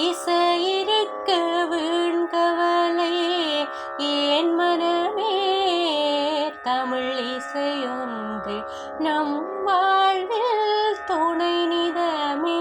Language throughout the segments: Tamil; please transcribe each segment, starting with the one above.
இசையிருக்க வீண்கவலை ஏன் மனமே, தமிழ் இசையொன்று நம் வாழ்வில் துணை நிதமே.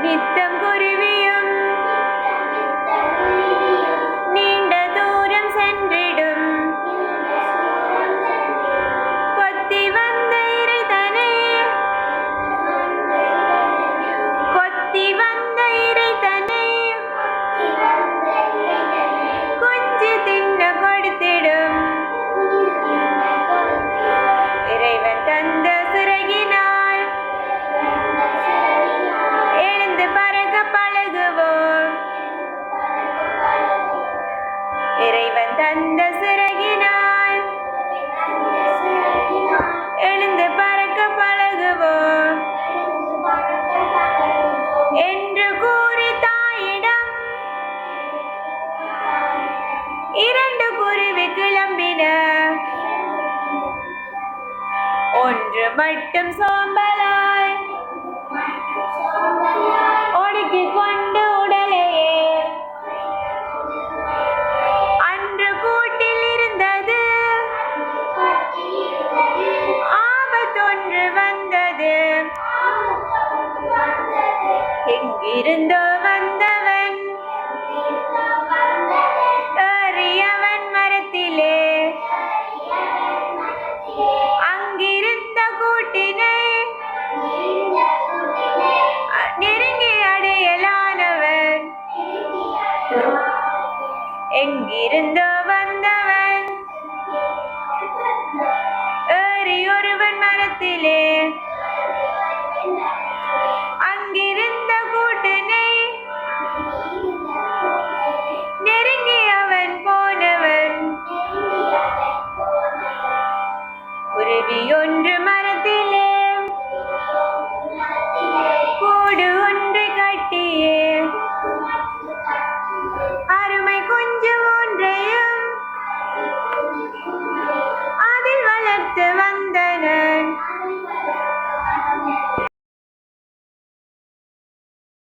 நித்தம் குருவியும் நீண்ட தூரம் சென்றிடும், கொத்தி வந்த இறைதனை குஞ்சு தின்ன கொடுத்திடும். இறைவன் தந்த சிறகினால் எழுந்து பறக்க பழகுவோம். இறைவன் தந்த சிறகினால் எழுந்து பறக்க பழகுவோம் என்று கூறி தாயிடம் 2 குருவி கிளம்பின. ஒன்று மட்டும் சோம்பலாய் ஒடுக்கிக் கொண்டு உடலையே அன்று கூட்டில் இருந்தது. ஆபத்தொன்று வந்தது. எங்கிருந்தோ வந்தவன் ஏறியவன் மரத்திலே. அங்கிருந்த கூட்டினை நெருங்கி அடையலானவன் எங்கிருந்தோ